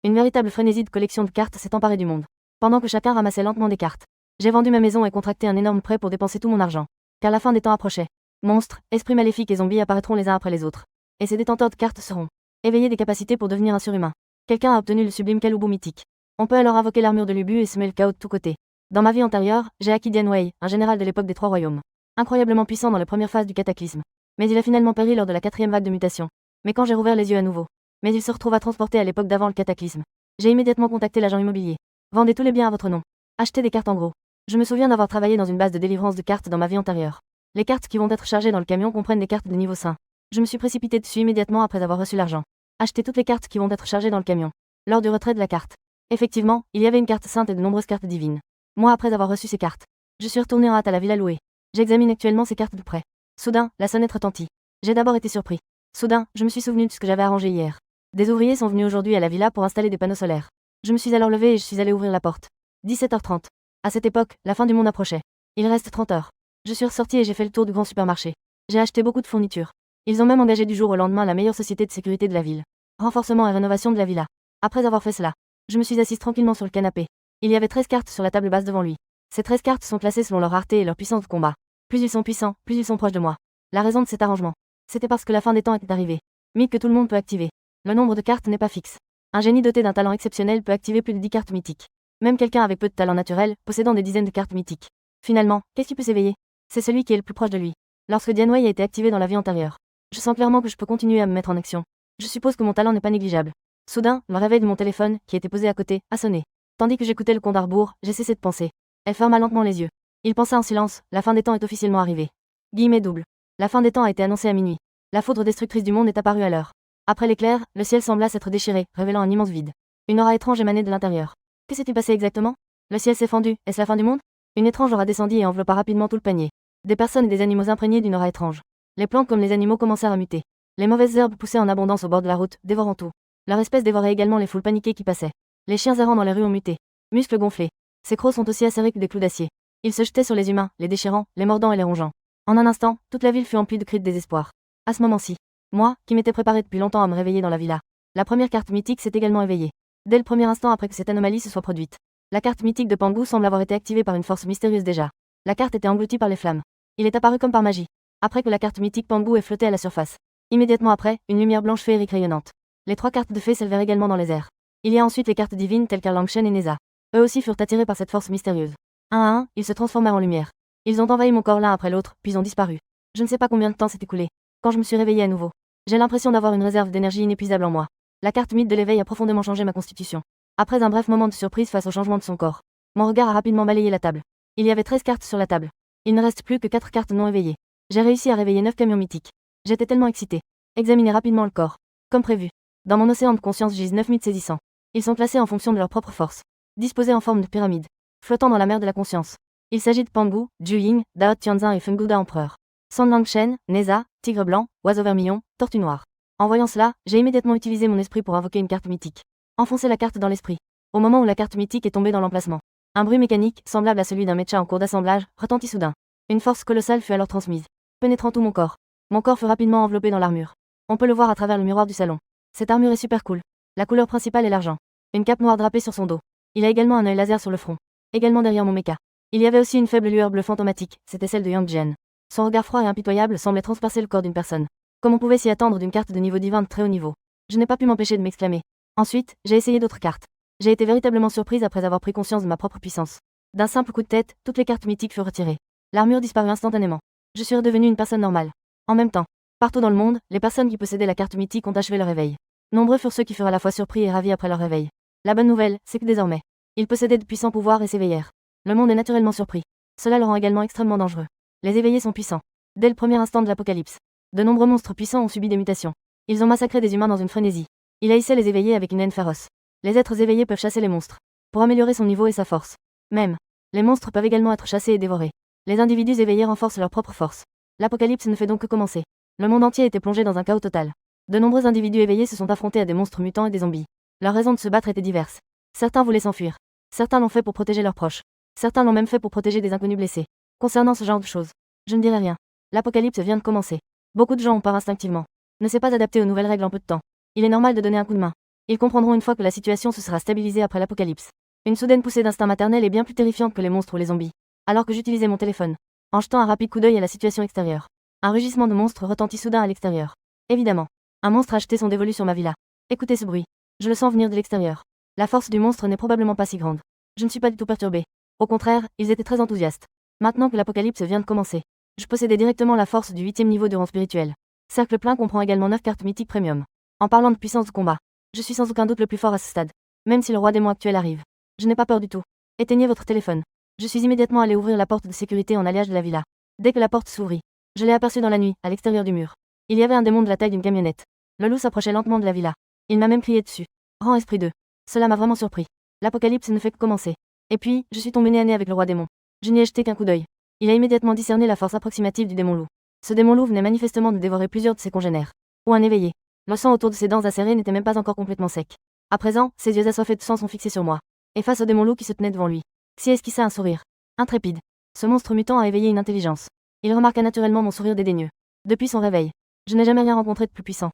Une véritable frénésie de collection de cartes s'est emparée du monde. Pendant que chacun ramassait lentement des cartes. J'ai vendu ma maison et contracté un énorme prêt pour dépenser tout mon argent. Car la fin des temps approchait. Monstres, esprits maléfiques et zombies apparaîtront les uns après les autres. Et ces détenteurs de cartes seront éveillés des capacités pour devenir un surhumain. Quelqu'un a obtenu le sublime Kalubu mythique. On peut alors invoquer l'armure de l'Ubu et semer le chaos de tous côtés. Dans ma vie antérieure, j'ai acquis Dian Wei, un général de l'époque des Trois Royaumes. Incroyablement puissant dans la première phase du cataclysme. Mais il a finalement péri lors de la 4e vague de mutation. Mais quand j'ai rouvert les yeux à nouveau. Mais il se retrouva transporté à l'époque d'avant le cataclysme. J'ai immédiatement contacté l'agent immobilier. Vendez tous les biens à votre nom. Achetez des cartes en gros. Je me souviens d'avoir travaillé dans une base de délivrance de cartes dans ma vie antérieure. Les cartes qui vont être chargées dans le camion comprennent des cartes de niveau 5. Je me suis précipité dessus immédiatement après avoir reçu l'argent. Achetez toutes les cartes qui vont être chargées dans le camion. Lors du retrait de la carte. Effectivement, il y avait une carte sainte et de nombreuses cartes divines. Moi après avoir reçu ces cartes. Je suis retourné en hâte à la villa louée. J'examine actuellement ces cartes de près. Soudain, la sonnette retentit. J'ai d'abord été surpris. Soudain, je me suis souvenu de ce que j'avais arrangé hier. Des ouvriers sont venus aujourd'hui à la villa pour installer des panneaux solaires. Je me suis alors levé et je suis allé ouvrir la porte. 17h30. À cette époque, la fin du monde approchait. Il reste 30 heures. Je suis ressorti et j'ai fait le tour du grand supermarché. J'ai acheté beaucoup de fournitures. Ils ont même engagé du jour au lendemain la meilleure société de sécurité de la ville. Renforcement et rénovation de la villa. Après avoir fait cela, je me suis assise tranquillement sur le canapé. Il y avait 13 cartes sur la table basse devant lui. Ces 13 cartes sont classées selon leur rareté et leur puissance de combat. Plus ils sont puissants, plus ils sont proches de moi. La raison de cet arrangement, c'était parce que la fin des temps était arrivée. Mythe que tout le monde peut activer. Le nombre de cartes n'est pas fixe. Un génie doté d'un talent exceptionnel peut activer plus de 10 cartes mythiques. Même quelqu'un avec peu de talent naturel, possédant des dizaines de cartes mythiques. Finalement, qu'est-ce qui peut s'éveiller? C'est celui qui est le plus proche de lui. Lorsque Dian Wei a été activé dans la vie antérieure, je sens clairement que je peux continuer à me mettre en action. Je suppose que mon talent n'est pas négligeable. Soudain, le réveil de mon téléphone, qui était posé à côté, a sonné. Tandis que j'écoutais le compte à rebours, j'ai cessé de penser. Elle ferma lentement les yeux. Il pensa en silence, la fin des temps est officiellement arrivée. Guillemets double. La fin des temps a été annoncée à minuit. La foudre destructrice du monde est apparue à l'heure. Après l'éclair, le ciel sembla s'être déchiré, révélant un immense vide. Une aura étrange émanait de l'intérieur. Que s'est-il passé exactement? Le ciel s'est fendu, est-ce la fin du monde? Une étrange aura descendit et enveloppa rapidement tout le panier. Des personnes et des animaux imprégnés d'une aura étrange. Les plantes comme les animaux commencèrent à muter. Les mauvaises herbes poussaient en abondance au bord de la route, dévorant tout. Leur espèce dévorait également les foules paniquées qui passaient. Les chiens errants dans les rues ont muté. Muscles gonflés. Ces crocs sont aussi acérés que des clous d'acier. Ils se jetaient sur les humains, les déchirant, les mordant et les rongeant. En un instant, toute la ville fut emplie de cris de désespoir. À ce moment-ci, moi, qui m'étais préparé depuis longtemps à me réveiller dans la villa, la première carte mythique s'est également éveillée. Dès le premier instant après que cette anomalie se soit produite. La carte mythique de Pangu semble avoir été activée par une force mystérieuse déjà. La carte était engloutie par les flammes. Il est apparu comme par magie. Après que la carte mythique Pangu ait flotté à la surface. Immédiatement après, une lumière blanche féerique rayonnante. Les 3 cartes de fées s'élevèrent également dans les airs. Il y a ensuite les cartes divines telles qu'Erlangshen et Neza. Eux aussi furent attirés par cette force mystérieuse. Un à un, ils se transformèrent en lumière. Ils ont envahi mon corps l'un après l'autre, puis ont disparu. Je ne sais pas combien de temps s'est écoulé. Quand je me suis réveillé à nouveau, j'ai l'impression d'avoir une réserve d'énergie inépuisable en moi. La carte mythe de l'éveil a profondément changé ma constitution. Après un bref moment de surprise face au changement de son corps, mon regard a rapidement balayé la table. Il y avait 13 cartes sur la table. Il ne reste plus que 4 cartes non éveillées. J'ai réussi à réveiller 9 camions mythiques. J'étais tellement excité. Examinez rapidement le corps. Comme prévu. Dans mon océan de conscience gisent 9 mythes saisissants. Ils sont classés en fonction de leur propre force. Disposés en forme de pyramide. Flottant dans la mer de la conscience. Il s'agit de Pangu, Juying, Dao Tianzin et Funguda Empereur. Sanlangshen, Neza, Tigre Blanc, Oiseau Vermillon, Tortue Noire. En voyant cela, j'ai immédiatement utilisé mon esprit pour invoquer une carte mythique. Enfoncer la carte dans l'esprit. Au moment où la carte mythique est tombée dans l'emplacement, un bruit mécanique, semblable à celui d'un mecha en cours d'assemblage, retentit soudain. Une force colossale fut alors transmise, pénétrant tout mon corps. Mon corps fut rapidement enveloppé dans l'armure. On peut le voir à travers le miroir du salon. Cette armure est super cool. La couleur principale est l'argent. Une cape noire drapée sur son dos. Il a également un œil laser sur le front. Également derrière mon mecha. Il y avait aussi une faible lueur bleue fantomatique, c'était celle de Yang Jian. Son regard froid et impitoyable semblait transpercer le corps d'une personne. Comme on pouvait s'y attendre d'une carte de niveau divin de très haut niveau. Je n'ai pas pu m'empêcher de m'exclamer. Ensuite, j'ai essayé d'autres cartes. J'ai été véritablement surprise après avoir pris conscience de ma propre puissance. D'un simple coup de tête, toutes les cartes mythiques furent retirées. L'armure disparut instantanément. Je suis redevenue une personne normale. En même temps, partout dans le monde, les personnes qui possédaient la carte mythique ont achevé leur réveil. Nombreux furent ceux qui furent à la fois surpris et ravis après leur réveil. La bonne nouvelle, c'est que désormais, ils possédaient de puissants pouvoirs et s'éveillèrent. Le monde est naturellement surpris. Cela le rend également extrêmement dangereux. Les éveillés sont puissants. Dès le premier instant de l'apocalypse, de nombreux monstres puissants ont subi des mutations. Ils ont massacré des humains dans une frénésie. Il haïssait les éveillés avec une haine féroce. Les êtres éveillés peuvent chasser les monstres. Pour améliorer son niveau et sa force. Même, les monstres peuvent également être chassés et dévorés. Les individus éveillés renforcent leur propre force. L'apocalypse ne fait donc que commencer. Le monde entier était plongé dans un chaos total. De nombreux individus éveillés se sont affrontés à des monstres mutants et des zombies. Leurs raisons de se battre étaient diverses. Certains voulaient s'enfuir. Certains l'ont fait pour protéger leurs proches. Certains l'ont même fait pour protéger des inconnus blessés. Concernant ce genre de choses, je ne dirai rien. L'apocalypse vient de commencer. Beaucoup de gens ont peur instinctivement. Ne s'est pas adapté aux nouvelles règles en peu de temps. Il est normal de donner un coup de main. Ils comprendront une fois que la situation se sera stabilisée après l'apocalypse. Une soudaine poussée d'instinct maternel est bien plus terrifiante que les monstres ou les zombies. Alors que j'utilisais mon téléphone, en jetant un rapide coup d'œil à la situation extérieure, un rugissement de monstre retentit soudain à l'extérieur. Évidemment, un monstre a jeté son dévolu sur ma villa. Écoutez ce bruit. Je le sens venir de l'extérieur. La force du monstre n'est probablement pas si grande. Je ne suis pas du tout perturbé. Au contraire, ils étaient très enthousiastes. Maintenant que l'apocalypse vient de commencer, je possédais directement la force du 8e niveau de rang spirituel. Cercle plein comprend également 9 cartes mythiques premium. En parlant de puissance de combat, je suis sans aucun doute le plus fort à ce stade. Même si le roi démon actuel arrive, je n'ai pas peur du tout. Éteignez votre téléphone. Je suis immédiatement allé ouvrir la porte de sécurité en alliage de la villa. Dès que la porte s'ouvrit, je l'ai aperçu dans la nuit, à l'extérieur du mur. Il y avait un démon de la taille d'une camionnette. Le loup s'approchait lentement de la villa. Il m'a même crié dessus. Rang esprit 2. Cela m'a vraiment surpris. L'apocalypse ne fait que commencer. Et puis, je suis tombé nez à nez avec le roi démon. Je n'y ai jeté qu'un coup d'œil. Il a immédiatement discerné la force approximative du démon loup. Ce démon loup venait manifestement de dévorer plusieurs de ses congénères. Ou un éveillé. Le sang autour de ses dents acérées n'était même pas encore complètement sec. À présent, ses yeux assoiffés de sang sont fixés sur moi. Et face au démon loup qui se tenait devant lui, Xi esquissa un sourire. Intrépide. Ce monstre mutant a éveillé une intelligence. Il remarqua naturellement mon sourire dédaigneux. Depuis son réveil, je n'ai jamais rien rencontré de plus puissant.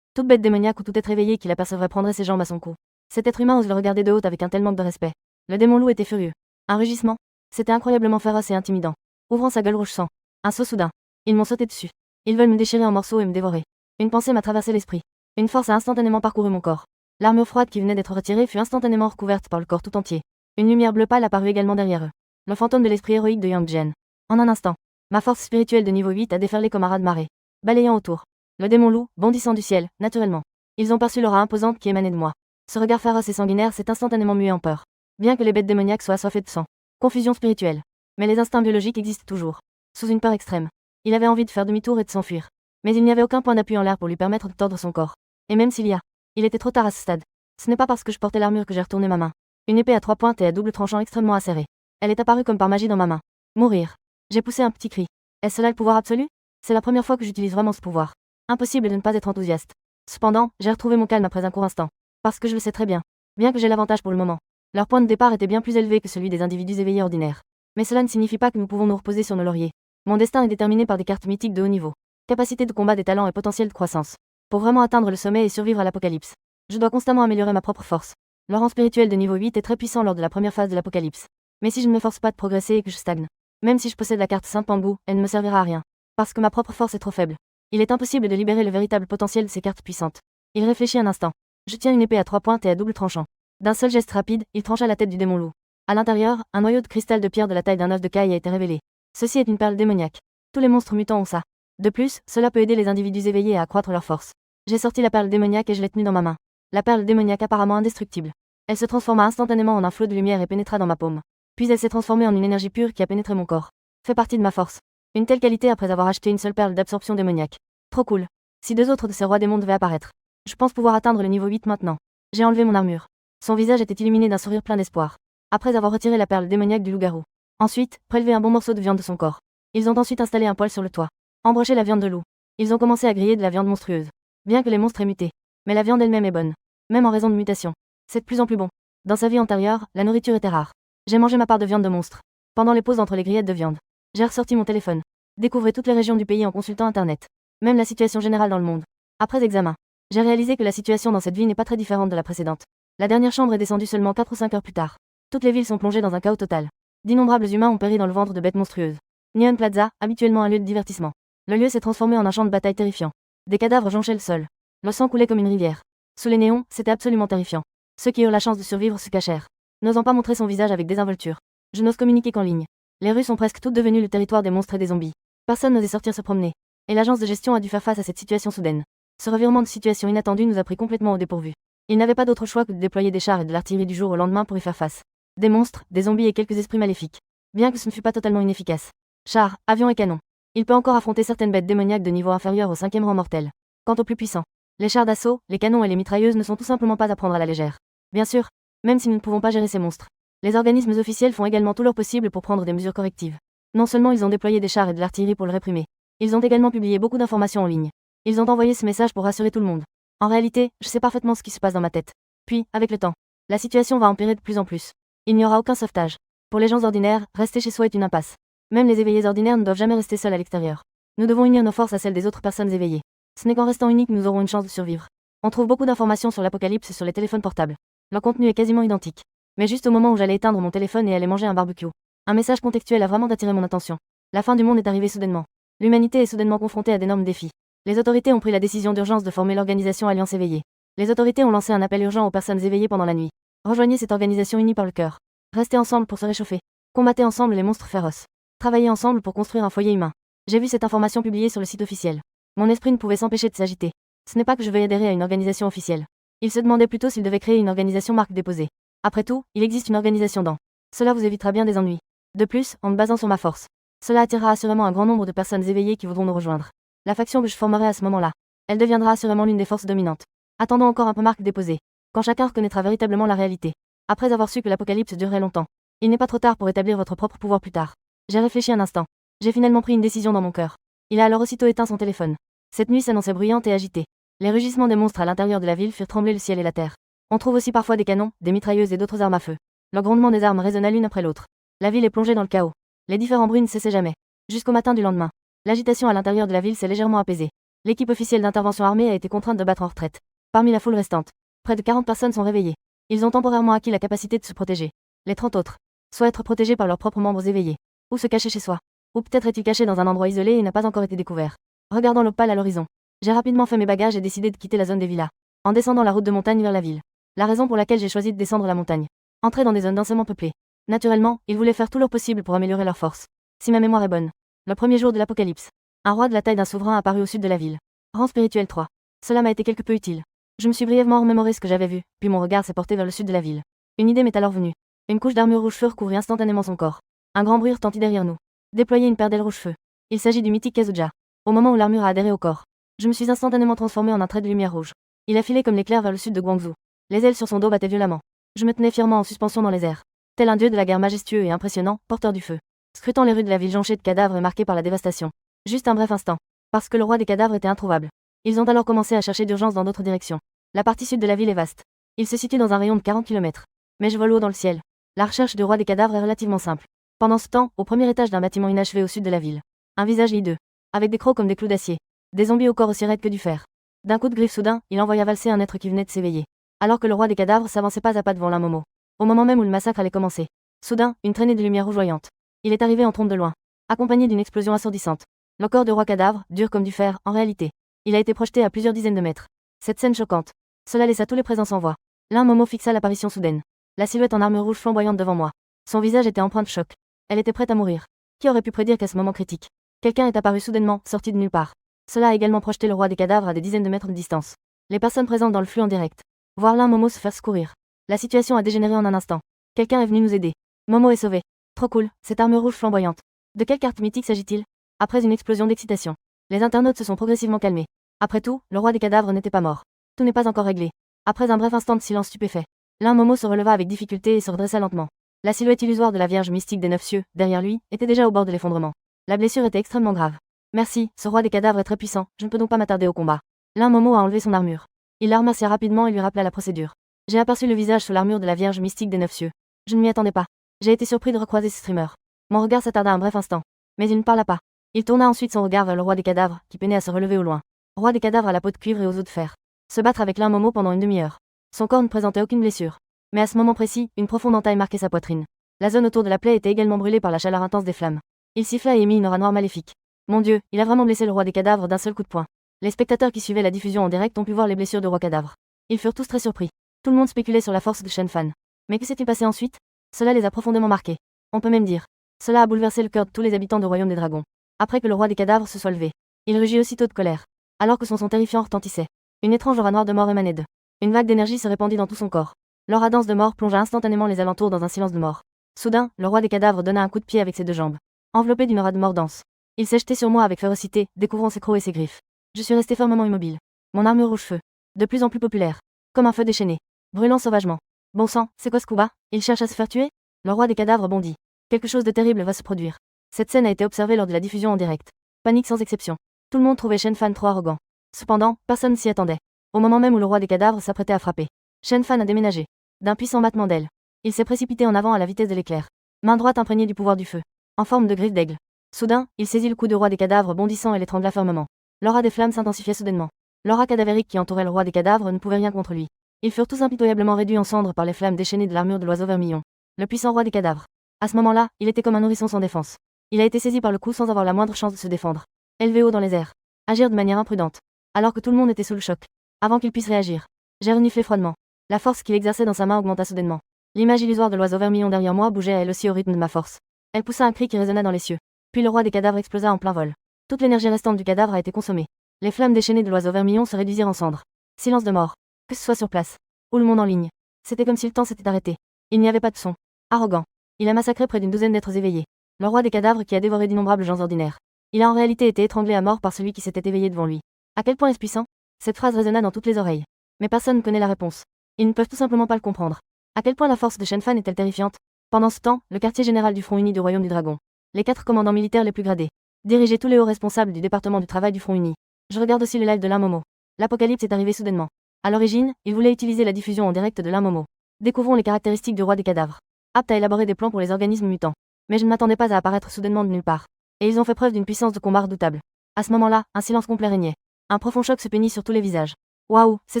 Toute bête démoniaque ou tout être éveillé qui l'apercevrait prendrait ses jambes à son cou. Cet être humain ose le regarder de haut avec un tel manque de respect. Le démon loup était furieux. Un rugissement. C'était incroyablement féroce et intimidant. Ouvrant sa gueule rouge sang. Un saut soudain. Ils m'ont sauté dessus. Ils veulent me déchirer en morceaux et me dévorer. Une pensée m'a traversé l'esprit. Une force a instantanément parcouru mon corps. L'armure froide qui venait d'être retirée fut instantanément recouverte par le corps tout entier. Une lumière bleue pâle apparut également derrière eux. Le fantôme de l'esprit héroïque de Yang Jian. En un instant, ma force spirituelle de niveau 8 a déferlé comme un raz-de-marée, balayant autour. Le démon loup, bondissant du ciel, naturellement. Ils ont perçu l'aura imposante qui émanait de moi. Ce regard féroce et sanguinaire s'est instantanément mué en peur. Bien que les bêtes démoniaques soient assoiffées de sang. Confusion spirituelle. Mais les instincts biologiques existent toujours. Sous une peur extrême. Il avait envie de faire demi-tour et de s'enfuir. Mais il n'y avait aucun point d'appui en l'air pour lui permettre de tordre son corps. Et même s'il y a, il était trop tard à ce stade. Ce n'est pas parce que je portais l'armure que j'ai retourné ma main. Une épée à 3 pointes et à double tranchant extrêmement acérée. Elle est apparue comme par magie dans ma main. Mourir. J'ai poussé un petit cri. Est-ce là le pouvoir absolu? C'est la première fois que j'utilise vraiment ce pouvoir. Impossible de ne pas être enthousiaste. Cependant, j'ai retrouvé mon calme après un court instant. Parce que je le sais très bien. Bien que j'ai l'avantage pour le moment. Leur point de départ était bien plus élevé que celui des individus éveillés ordinaires. Mais cela ne signifie pas que nous pouvons nous reposer sur nos lauriers. Mon destin est déterminé par des cartes mythiques de haut niveau. Capacité de combat des talents et potentiel de croissance. Pour vraiment atteindre le sommet et survivre à l'apocalypse, je dois constamment améliorer ma propre force. Le rang spirituel de niveau 8 est très puissant lors de la première phase de l'apocalypse. Mais si je ne me force pas de progresser et que je stagne, même si je possède la carte Saint Pambou, elle ne me servira à rien. Parce que ma propre force est trop faible. Il est impossible de libérer le véritable potentiel de ces cartes puissantes. Il réfléchit un instant. Je tiens une épée à 3 pointes et à double tranchant. D'un seul geste rapide, il trancha la tête du démon loup. À l'intérieur, un noyau de cristal de pierre de la taille d'un œuf de caille a été révélé. Ceci est une perle démoniaque. Tous les monstres mutants ont ça. De plus, cela peut aider les individus éveillés à accroître leur force. J'ai sorti la perle démoniaque et je l'ai tenue dans ma main. La perle démoniaque apparemment indestructible. Elle se transforma instantanément en un flot de lumière et pénétra dans ma paume. Puis elle s'est transformée en une énergie pure qui a pénétré mon corps. Fait partie de ma force. Une telle qualité après avoir acheté une seule perle d'absorption démoniaque. Trop cool. Si 2 autres de ces rois démons devaient apparaître, je pense pouvoir atteindre le niveau 8 maintenant. J'ai enlevé mon armure. Son visage était illuminé d'un sourire plein d'espoir. Après avoir retiré la perle démoniaque du loup-garou. Ensuite, prélevé un bon morceau de viande de son corps. Ils ont ensuite installé un poêle sur le toit. Embroché la viande de loup. Ils ont commencé à griller de la viande monstrueuse. Bien que les monstres aient muté. Mais la viande elle-même est bonne. Même en raison de mutation. C'est de plus en plus bon. Dans sa vie antérieure, la nourriture était rare. J'ai mangé ma part de viande de monstre. Pendant les pauses entre les grillettes de viande. J'ai ressorti mon téléphone. Découvrez toutes les régions du pays en consultant internet. Même la situation générale dans le monde. Après examen, j'ai réalisé que la situation dans cette vie n'est pas très différente de la précédente. La dernière chambre est descendue seulement 4 ou 5 heures plus tard. Toutes les villes sont plongées dans un chaos total. D'innombrables humains ont péri dans le ventre de bêtes monstrueuses. Neon Plaza, habituellement un lieu de divertissement. Le lieu s'est transformé en un champ de bataille terrifiant. Des cadavres jonchaient le sol. Le sang coulait comme une rivière. Sous les néons, c'était absolument terrifiant. Ceux qui eurent la chance de survivre se cachèrent, n'osant pas montrer son visage avec désinvolture. Je n'ose communiquer qu'en ligne. Les rues sont presque toutes devenues le territoire des monstres et des zombies. Personne n'osait sortir se promener. Et l'agence de gestion a dû faire face à cette situation soudaine. Ce revirement de situation inattendu nous a pris complètement au dépourvu. Ils n'avaient pas d'autre choix que de déployer des chars et de l'artillerie du jour au lendemain pour y faire face. Des monstres, des zombies et quelques esprits maléfiques. Bien que ce ne fût pas totalement inefficace. Chars, avions et canons. Il peut encore affronter certaines bêtes démoniaques de niveau inférieur au 5e rang mortel. Quant aux plus puissants, les chars d'assaut, les canons et les mitrailleuses ne sont tout simplement pas à prendre à la légère. Bien sûr, même si nous ne pouvons pas gérer ces monstres. Les organismes officiels font également tout leur possible pour prendre des mesures correctives. Non seulement ils ont déployé des chars et de l'artillerie pour le réprimer, ils ont également publié beaucoup d'informations en ligne. Ils ont envoyé ce message pour rassurer tout le monde. En réalité, je sais parfaitement ce qui se passe dans ma tête. Puis, avec le temps, la situation va empirer de plus en plus. Il n'y aura aucun sauvetage. Pour les gens ordinaires, rester chez soi est une impasse. Même les éveillés ordinaires ne doivent jamais rester seuls à l'extérieur. Nous devons unir nos forces à celles des autres personnes éveillées. Ce n'est qu'en restant unis que nous aurons une chance de survivre. On trouve beaucoup d'informations sur l'apocalypse sur les téléphones portables. Leur contenu est quasiment identique. Mais juste au moment où j'allais éteindre mon téléphone et aller manger un barbecue, un message contextuel a vraiment attiré mon attention. La fin du monde est arrivée soudainement. L'humanité est soudainement confrontée à d'énormes défis. Les autorités ont pris la décision d'urgence de former l'organisation Alliance Éveillée. Les autorités ont lancé un appel urgent aux personnes éveillées pendant la nuit. Rejoignez cette organisation unie par le cœur. Restez ensemble pour se réchauffer. Combattez ensemble les monstres féroces. Travaillez ensemble pour construire un foyer humain. J'ai vu cette information publiée sur le site officiel. Mon esprit ne pouvait s'empêcher de s'agiter. Ce n'est pas que je veuille adhérer à une organisation officielle. Il se demandait plutôt s'il devait créer une organisation marque déposée. Après tout, il existe une organisation dans. Cela vous évitera bien des ennuis. De plus, en me basant sur ma force, cela attirera assurément un grand nombre de personnes éveillées qui voudront nous rejoindre. La faction que je formerai à ce moment-là, elle deviendra assurément l'une des forces dominantes. Attendons encore un peu marque déposée. Quand chacun reconnaîtra véritablement la réalité. Après avoir su que l'apocalypse durerait longtemps. Il n'est pas trop tard pour établir votre propre pouvoir plus tard. J'ai réfléchi un instant. J'ai finalement pris une décision dans mon cœur. Il a alors aussitôt éteint son téléphone. Cette nuit s'annonçait bruyante et agitée. Les rugissements des monstres à l'intérieur de la ville firent trembler le ciel et la terre. On trouve aussi parfois des canons, des mitrailleuses et d'autres armes à feu. Le grondement des armes résonna l'une après l'autre. La ville est plongée dans le chaos. Les différents bruits ne cessaient jamais. Jusqu'au matin du lendemain. L'agitation à l'intérieur de la ville s'est légèrement apaisée. L'équipe officielle d'intervention armée a été contrainte de battre en retraite. Parmi la foule restante, près de 40 personnes sont réveillées. Ils ont temporairement acquis la capacité de se protéger. Les 30 autres, soit être protégés par leurs propres membres éveillés, ou se cacher chez soi. Ou peut-être est-il caché dans un endroit isolé et n'a pas encore été découvert. Regardant l'opale à l'horizon, j'ai rapidement fait mes bagages et décidé de quitter la zone des villas, en descendant la route de montagne vers la ville. La raison pour laquelle j'ai choisi de descendre la montagne. Entrer dans des zones densément peuplées. Naturellement, ils voulaient faire tout leur possible pour améliorer leur force. Si ma mémoire est bonne. Le premier jour de l'apocalypse. Un roi de la taille d'un souverain apparut au sud de la ville. Rang spirituel 3. Cela m'a été quelque peu utile. Je me suis brièvement remémoré ce que j'avais vu, puis mon regard s'est porté vers le sud de la ville. Une idée m'est alors venue. Une couche d'armure rouge-feu recouvrit instantanément son corps. Un grand bruit retentit derrière nous. Déployer une paire d'ailes rouge-feu. Il s'agit du mythique Kazuja. Au moment où l'armure a adhéré au corps, je me suis instantanément transformé en un trait de lumière rouge. Il a filé comme l'éclair vers le sud de Guangzhou. Les ailes sur son dos battaient violemment. Je me tenais fièrement en suspension dans les airs. Tel un dieu de la guerre majestueux et impressionnant, porteur du feu. Scrutant les rues de la ville jonchées de cadavres et marquées par la dévastation. Juste un bref instant. Parce que le roi des cadavres était introuvable. Ils ont alors commencé à chercher d'urgence dans d'autres directions. La partie sud de la ville est vaste. Il se situe dans un rayon de 40 km. Mais je vole haut dans le ciel. La recherche du roi des cadavres est relativement simple. Pendant ce temps, au premier étage d'un bâtiment inachevé au sud de la ville. Un visage hideux. Avec des crocs comme des clous d'acier. Des zombies au corps aussi raides que du fer. D'un coup de griffe soudain, il envoya valser un être qui venait de s'éveiller. Alors que le roi des cadavres s'avançait pas à pas devant l'un Momo. Au moment même où le massacre allait commencer. Soudain, une traînée de lumière rougeoyante. Il est arrivé en trompe de loin. Accompagné d'une explosion assourdissante. Le corps du roi cadavre, dur comme du fer, en réalité. Il a été projeté à plusieurs dizaines de mètres. Cette scène choquante. Cela laissa tous les présents sans voix. L'un Momo fixa l'apparition soudaine. La silhouette en armure rouge flamboyante devant moi. Son visage était empreint de choc. Elle était prête à mourir. Qui aurait pu prédire qu'à ce moment critique, quelqu'un est apparu soudainement, sorti de nulle part. Cela a également projeté le roi des cadavres à des dizaines de mètres de distance. Les personnes présentes dans le flux en direct. Voir l'un Momo se faire secourir. La situation a dégénéré en un instant. Quelqu'un est venu nous aider. Momo est sauvé. Trop cool, cette armure rouge flamboyante. De quelle carte mythique s'agit-il? Après une explosion d'excitation, les internautes se sont progressivement calmés. Après tout, le roi des cadavres n'était pas mort. Tout n'est pas encore réglé. Après un bref instant de silence stupéfait, l'un Momo se releva avec difficulté et se redressa lentement. La silhouette illusoire de la Vierge mystique des 9 cieux, derrière lui, était déjà au bord de l'effondrement. La blessure était extrêmement grave. Merci, ce roi des cadavres est très puissant, je ne peux donc pas m'attarder au combat. L'un Momo a enlevé son armure. Il la remercia rapidement et lui rappela la procédure. J'ai aperçu le visage sous l'armure de la Vierge mystique des 9 cieux. Je ne m'y attendais pas. J'ai été surpris de recroiser ce streamer. Mon regard s'attarda un bref instant. Mais il ne parla pas. Il tourna ensuite son regard vers le roi des cadavres, qui peinait à se relever au loin. Roi des cadavres à la peau de cuivre et aux os de fer. Se battre avec l'un Momo pendant une demi-heure. Son corps ne présentait aucune blessure. Mais à ce moment précis, une profonde entaille marquait sa poitrine. La zone autour de la plaie était également brûlée par la chaleur intense des flammes. Il siffla et émit une aura noire maléfique. Mon Dieu, il a vraiment blessé le roi des cadavres d'un seul coup de poing. Les spectateurs qui suivaient la diffusion en direct ont pu voir les blessures du roi cadavre. Ils furent tous très surpris. Tout le monde spéculait sur la force de Shen Fan. Mais que s'est-il passé ensuite? Cela les a profondément marqués. On peut même dire. Cela a bouleversé le cœur de tous les habitants du royaume des dragons. Après que le roi des cadavres se soit levé, il rugit aussitôt de colère. Alors que son son terrifiant retentissait. Une étrange aura noire de mort émanait d'eux. Une vague d'énergie se répandit dans tout son corps. L'aura dense de mort plongea instantanément les alentours dans un silence de mort. Soudain, le roi des cadavres donna un coup de pied avec ses deux jambes. Enveloppé d'une aura de mort dense. Il s'est jeté sur moi avec férocité, découvrant ses crocs et ses griffes. Je suis resté fermement immobile. Mon armure rouge-feu. De plus en plus populaire. Comme un feu déchaîné. Brûlant sauvagement. Bon sang, c'est quoi ce coup bas? Il cherche à se faire tuer? Le roi des cadavres bondit. Quelque chose de terrible va se produire. Cette scène a été observée lors de la diffusion en direct. Panique sans exception. Tout le monde trouvait Shen Fan trop arrogant. Cependant, personne s'y attendait. Au moment même où le roi des cadavres s'apprêtait à frapper, Shen Fan a déménagé. D'un puissant battement d'aile. Il s'est précipité en avant à la vitesse de l'éclair. Main droite imprégnée du pouvoir du feu. En forme de griffe d'aigle. Soudain, il saisit le cou du roi des cadavres bondissant et l'étrangla fermement. L'aura des flammes s'intensifiait soudainement. L'aura cadavérique qui entourait le roi des cadavres ne pouvait rien contre lui. Ils furent tous impitoyablement réduits en cendres par les flammes déchaînées de l'armure de l'oiseau vermillon. Le puissant roi des cadavres. À ce moment-là, il était comme un nourrisson sans défense. Il a été saisi par le cou sans avoir la moindre chance de se défendre. Élevé haut dans les airs. Agir de manière imprudente. Alors que tout le monde était sous le choc. Avant qu'il puisse réagir. J'ai reniflé froidement. La force qu'il exerçait dans sa main augmenta soudainement. L'image illusoire de l'oiseau vermillon derrière moi bougeait elle aussi au rythme de ma force. Elle poussa un cri qui résonna dans les cieux. Puis le roi des cadavres explosa en plein vol. Toute l'énergie restante du cadavre a été consommée. Les flammes déchaînées de l'oiseau vermillon se réduisirent en cendres. Silence de mort. Que ce soit sur place. Ou le monde en ligne. C'était comme si le temps s'était arrêté. Il n'y avait pas de son. Arrogant. Il a massacré près d'une douzaine d'êtres éveillés. Le roi des cadavres qui a dévoré d'innombrables gens ordinaires. Il a en réalité été étranglé à mort par celui qui s'était éveillé devant lui. À quel point est-ce puissant? Cette phrase résonna dans toutes les oreilles. Mais personne ne connaît la réponse. Ils ne peuvent tout simplement pas le comprendre. À quel point la force de Shenfan est-elle terrifiante? Pendant ce temps, le quartier général du Front Uni du Royaume du Dragon. Les 4 commandants militaires les plus gradés. Dirigeaient tous les hauts responsables du département du travail du Front Uni. Je regarde aussi le live de l'Amomo. L'apocalypse est arrivé soudainement. À l'origine, il voulait utiliser la diffusion en direct de l'Amomo. Découvrons les caractéristiques du roi des cadavres. Apte à élaborer des plans pour les organismes mutants. Mais je ne m'attendais pas à apparaître soudainement de nulle part. Et ils ont fait preuve d'une puissance de combat redoutable. À ce moment-là, un silence complet régnait. Un profond choc se peignit sur tous les visages. Waouh, c'est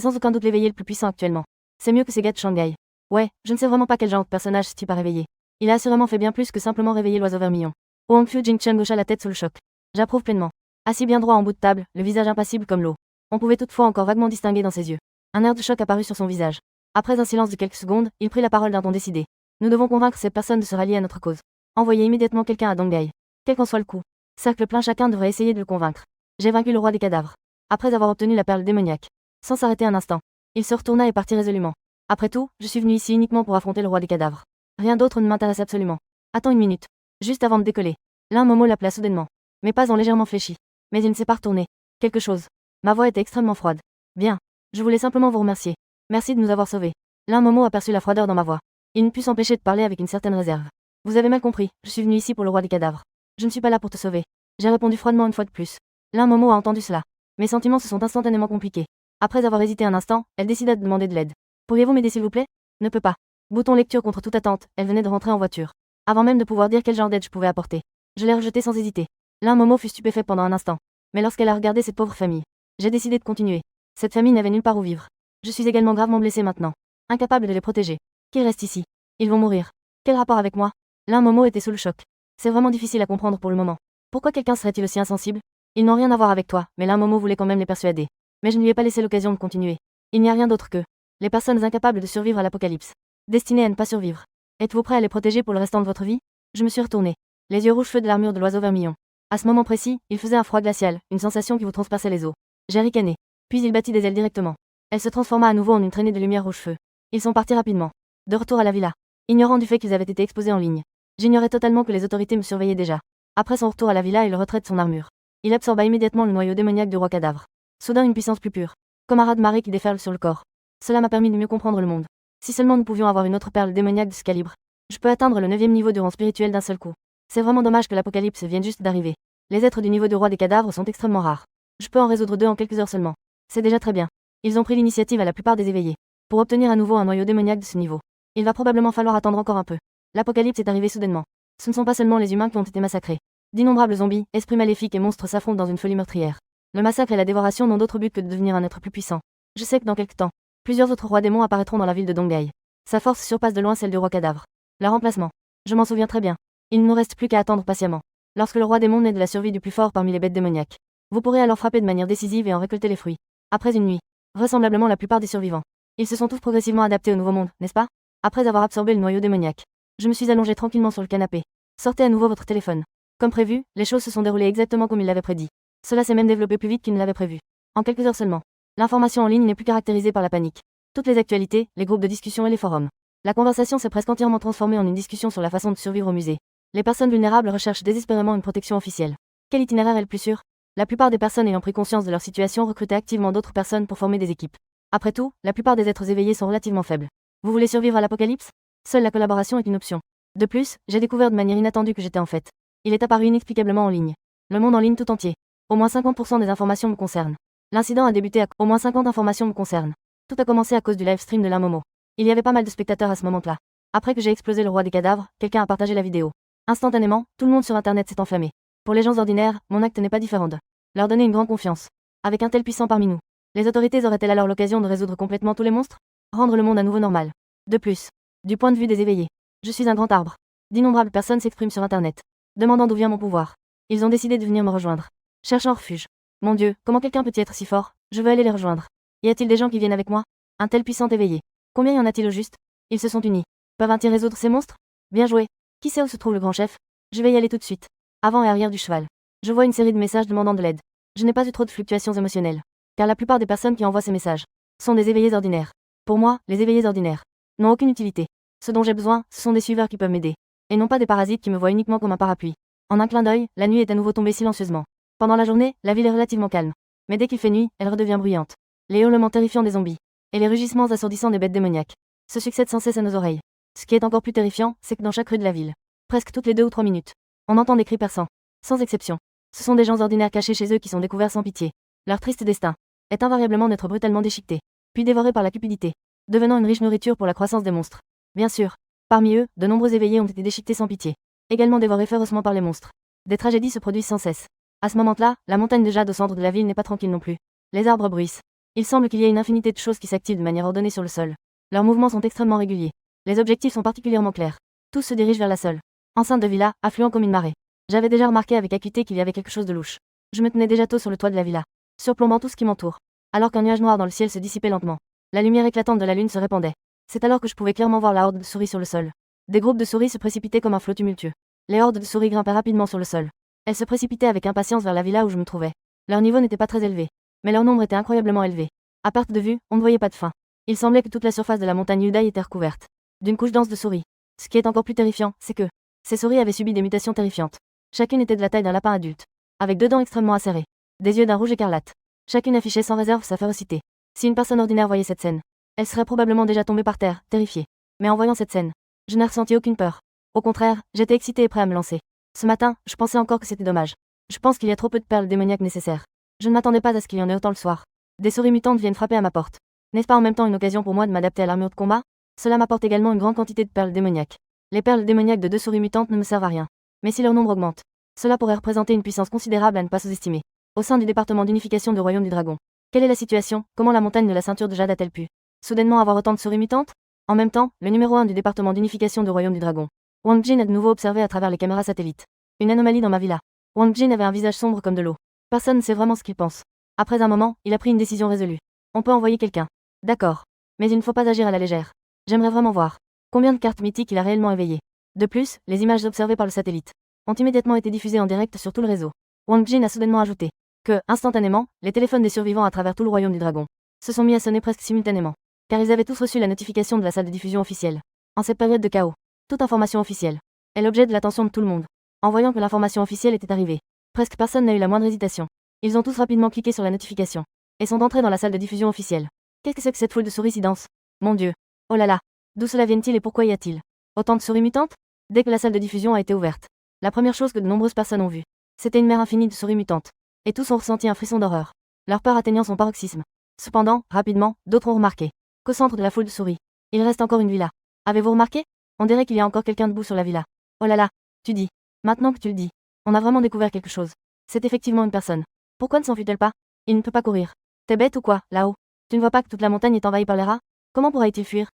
sans aucun doute l'éveillé le plus puissant actuellement. C'est mieux que ces gars de Shanghai. Ouais, je ne sais vraiment pas quel genre de personnage ce type a réveillé. Il a assurément fait bien plus que simplement réveiller l'oiseau vermillon. Huang Fu Jingchen hocha la tête sous le choc. J'approuve pleinement. Assis bien droit en bout de table, le visage impassible comme l'eau. On pouvait toutefois encore vaguement distinguer dans ses yeux un air de choc apparut sur son visage. Après un silence de quelques secondes, il prit la parole d'un ton décidé. Nous devons convaincre cette personne de se rallier à notre cause. Envoyez immédiatement quelqu'un à Donghai. Quel qu'en soit le coup. Cercle plein, chacun devrait essayer de le convaincre. J'ai vaincu le roi des cadavres. Après avoir obtenu la perle démoniaque. Sans s'arrêter un instant. Il se retourna et partit résolument. Après tout, je suis venu ici uniquement pour affronter le roi des cadavres. Rien d'autre ne m'intéresse absolument. Attends une minute. Juste avant de décoller. L'un Momo l'appela soudainement. Mes pas ont légèrement fléchi. Mais il ne s'est pas retourné. Quelque chose. Ma voix était extrêmement froide. Bien. Je voulais simplement vous remercier. Merci de nous avoir sauvés. L'un Momo aperçut la froideur dans ma voix. Il ne put s'empêcher de parler avec une certaine réserve. Vous avez mal compris, je suis venu ici pour le roi des cadavres. Je ne suis pas là pour te sauver. J'ai répondu froidement une fois de plus. L'un Momo a entendu cela. Mes sentiments se sont instantanément compliqués. Après avoir hésité un instant, elle décida de demander de l'aide. Pourriez-vous m'aider s'il vous plaît? Ne peut pas. Bouton lecture contre toute attente, elle venait de rentrer en voiture. Avant même de pouvoir dire quel genre d'aide je pouvais apporter. Je l'ai rejeté sans hésiter. L'un Momo fut stupéfait pendant un instant. Mais lorsqu'elle a regardé cette pauvre famille, j'ai décidé de continuer. Cette famille n'avait nulle part où vivre. Je suis également gravement blessée maintenant. Incapable de les protéger. Qui reste ici? Ils vont mourir. Quel rapport avec moi? L'un Momo était sous le choc. C'est vraiment difficile à comprendre pour le moment. Pourquoi quelqu'un serait-il aussi insensible? Ils n'ont rien à voir avec toi, mais l'un Momo voulait quand même les persuader. Mais je ne lui ai pas laissé l'occasion de continuer. Il n'y a rien d'autre que les personnes incapables de survivre à l'apocalypse. Destinées à ne pas survivre. Êtes-vous prêt à les protéger pour le restant de votre vie? Je me suis retourné. Les yeux rouges feu de l'armure de l'oiseau vermillon. À ce moment précis, il faisait un froid glacial, une sensation qui vous transperçait les os. J'ai ricané. Puis il battit des ailes directement. Elle se transforma à nouveau en une traînée de lumière rouge feu. Ils sont partis rapidement. De retour à la villa. Ignorant du fait qu'ils avaient été exposés en ligne. J'ignorais totalement que les autorités me surveillaient déjà. Après son retour à la villa et le retrait de son armure. Il absorba immédiatement le noyau démoniaque du roi cadavre. Soudain une puissance plus pure. Comme un raz de marée qui déferle sur le corps. Cela m'a permis de mieux comprendre le monde. Si seulement nous pouvions avoir une autre perle démoniaque de ce calibre. Je peux atteindre le 9e niveau de rang spirituel d'un seul coup. C'est vraiment dommage que l'apocalypse vienne juste d'arriver. Les êtres du niveau de roi des cadavres sont extrêmement rares. Je peux en résoudre 2 en quelques heures seulement. C'est déjà très bien. Ils ont pris l'initiative à la plupart des éveillés. Pour obtenir à nouveau un noyau démoniaque de ce niveau. Il va probablement falloir attendre encore un peu. L'apocalypse est arrivé soudainement. Ce ne sont pas seulement les humains qui ont été massacrés. D'innombrables zombies, esprits maléfiques et monstres s'affrontent dans une folie meurtrière. Le massacre et la dévoration n'ont d'autre but que de devenir un être plus puissant. Je sais que dans quelques temps, plusieurs autres rois démons apparaîtront dans la ville de Donghai. Sa force surpasse de loin celle du roi cadavre. Leur remplacement. Je m'en souviens très bien. Il ne nous reste plus qu'à attendre patiemment. Lorsque le roi démon naît de la survie du plus fort parmi les bêtes démoniaques. Vous pourrez alors frapper de manière décisive et en récolter les fruits. Après une nuit. Vraisemblablement la plupart des survivants. Ils se sont tous progressivement adaptés au nouveau monde, n'est-ce pas? Après avoir absorbé le noyau démoniaque. Je me suis allongé tranquillement sur le canapé. Sortez à nouveau votre téléphone. Comme prévu, les choses se sont déroulées exactement comme il l'avait prédit. Cela s'est même développé plus vite qu'il ne l'avait prévu. En quelques heures seulement. L'information en ligne n'est plus caractérisée par la panique. Toutes les actualités, les groupes de discussion et les forums. La conversation s'est presque entièrement transformée en une discussion sur la façon de survivre au musée. Les personnes vulnérables recherchent désespérément une protection officielle. Quel itinéraire est le plus sûr? La plupart des personnes ayant pris conscience de leur situation recrutaient activement d'autres personnes pour former des équipes. Après tout, la plupart des êtres éveillés sont relativement faibles. Vous voulez survivre à l'apocalypse? Seule la collaboration est une option. De plus, j'ai découvert de manière inattendue que j'étais en fait. Il est apparu inexplicablement en ligne. Le monde en ligne tout entier. Au moins 50% des informations me concernent. L'incident a débuté à au moins 50 informations me concernent. Tout a commencé à cause du live stream de la Momo. Il y avait pas mal de spectateurs à ce moment-là. Après que j'ai explosé le roi des cadavres, quelqu'un a partagé la vidéo. Instantanément, tout le monde sur internet s'est enflammé. Pour les gens ordinaires, mon acte n'est pas différent de leur donner une grande confiance. Avec un tel puissant parmi nous. Les autorités auraient-elles alors l'occasion de résoudre complètement tous les monstres? Rendre le monde à nouveau normal. De plus, du point de vue des éveillés, je suis un grand arbre. D'innombrables personnes s'expriment sur Internet, demandant d'où vient mon pouvoir. Ils ont décidé de venir me rejoindre, cherchant refuge. Mon Dieu, comment quelqu'un peut y être si fort? Je veux aller les rejoindre. Y a-t-il des gens qui viennent avec moi? Un tel puissant éveillé. Combien y en a-t-il au juste? Ils se sont unis. Peuvent-ils résoudre ces monstres? Bien joué. Qui sait où se trouve le grand chef? Je vais y aller tout de suite. Avant et arrière du cheval. Je vois une série de messages demandant de l'aide. Je n'ai pas eu trop de fluctuations émotionnelles, car la plupart des personnes qui envoient ces messages sont des éveillés ordinaires. Pour moi, les éveillés ordinaires n'ont aucune utilité. Ce dont j'ai besoin, ce sont des suiveurs qui peuvent m'aider, et non pas des parasites qui me voient uniquement comme un parapluie. En un clin d'œil, la nuit est à nouveau tombée silencieusement. Pendant la journée, la ville est relativement calme. Mais dès qu'il fait nuit, elle redevient bruyante. Les hurlements terrifiants des zombies et les rugissements assourdissants des bêtes démoniaques se succèdent sans cesse à nos oreilles. Ce qui est encore plus terrifiant, c'est que dans chaque rue de la ville, presque toutes les 2 ou 3 minutes, on entend des cris perçants. Sans exception. Ce sont des gens ordinaires cachés chez eux qui sont découverts sans pitié. Leur triste destin est invariablement d'être brutalement déchiquetés, puis dévorés par la cupidité, devenant une riche nourriture pour la croissance des monstres. Bien sûr, parmi eux, de nombreux éveillés ont été déchiquetés sans pitié, également dévorés férocement par les monstres. Des tragédies se produisent sans cesse. À ce moment-là, la montagne de jade au centre de la ville n'est pas tranquille non plus. Les arbres bruissent. Il semble qu'il y ait une infinité de choses qui s'activent de manière ordonnée sur le sol. Leurs mouvements sont extrêmement réguliers. Les objectifs sont particulièrement clairs. Tous se dirigent vers la seule enceinte de villa, affluent comme une marée. J'avais déjà remarqué avec acuité qu'il y avait quelque chose de louche. Je me tenais déjà tôt sur le toit de la villa, surplombant tout ce qui m'entoure, alors qu'un nuage noir dans le ciel se dissipait lentement. La lumière éclatante de la lune se répandait. C'est alors que je pouvais clairement voir la horde de souris sur le sol. Des groupes de souris se précipitaient comme un flot tumultueux. Les hordes de souris grimpaient rapidement sur le sol. Elles se précipitaient avec impatience vers la villa où je me trouvais. Leur niveau n'était pas très élevé, mais leur nombre était incroyablement élevé. À perte de vue, on ne voyait pas de fin. Il semblait que toute la surface de la montagne Uday était recouverte d'une couche dense de souris. Ce qui est encore plus terrifiant, c'est que ces souris avaient subi des mutations terrifiantes. Chacune était de la taille d'un lapin adulte, avec 2 dents extrêmement acérées, des yeux d'un rouge écarlate. Chacune affichait sans réserve sa férocité. Si une personne ordinaire voyait cette scène, elle serait probablement déjà tombée par terre, terrifiée. Mais en voyant cette scène, je n'ai ressenti aucune peur. Au contraire, j'étais excité et prêt à me lancer. Ce matin, je pensais encore que c'était dommage. Je pense qu'il y a trop peu de perles démoniaques nécessaires. Je ne m'attendais pas à ce qu'il y en ait autant le soir. Des souris mutantes viennent frapper à ma porte. N'est-ce pas en même temps une occasion pour moi de m'adapter à l'armure de combat? Cela m'apporte également une grande quantité de perles démoniaques. Les perles démoniaques de 2 souris mutantes ne me servent à rien. Mais si leur nombre augmente, cela pourrait représenter une puissance considérable à ne pas sous-estimer. Au sein du département d'unification du Royaume du Dragon, quelle est la situation? Comment la montagne de la ceinture de jade a-t-elle pu soudainement avoir autant de souris mutantes? En même temps, le numéro 1 du département d'unification du Royaume du Dragon, Wang Jin, a de nouveau observé à travers les caméras satellites une anomalie dans ma villa. Wang Jin avait un visage sombre comme de l'eau. Personne ne sait vraiment ce qu'il pense. Après un moment, il a pris une décision résolue. On peut envoyer quelqu'un. D'accord. Mais il ne faut pas agir à la légère. J'aimerais vraiment voir combien de cartes mythiques il a réellement éveillées. De plus, les images observées par le satellite ont immédiatement été diffusées en direct sur tout le réseau. Wang Jin a soudainement ajouté que, instantanément, les téléphones des survivants à travers tout le Royaume du Dragon se sont mis à sonner presque simultanément, car ils avaient tous reçu la notification de la salle de diffusion officielle. En cette période de chaos, toute information officielle est l'objet de l'attention de tout le monde. En voyant que l'information officielle était arrivée, presque personne n'a eu la moindre hésitation. Ils ont tous rapidement cliqué sur la notification et sont entrés dans la salle de diffusion officielle. Qu'est-ce que c'est que cette foule de souris si dense? Mon Dieu. Oh là là. D'où cela viennent-ils et pourquoi y a-t-il autant de souris mutantes? Dès que la salle de diffusion a été ouverte, la première chose que de nombreuses personnes ont vue, c'était une mer infinie de souris mutantes. Et tous ont ressenti un frisson d'horreur, leur peur atteignant son paroxysme. Cependant, rapidement, d'autres ont remarqué qu'au centre de la foule de souris, il reste encore une villa. Avez-vous remarqué? On dirait qu'il y a encore quelqu'un debout sur la villa. Oh là là. Tu dis. Maintenant que tu le dis, on a vraiment découvert quelque chose. C'est effectivement une personne. Pourquoi ne s'enfuit-elle pas? Il ne peut pas courir. T'es bête ou quoi, là-haut? Tu ne vois pas que toute la montagne est envahie par les rats? Comment pourra-t-il fuir?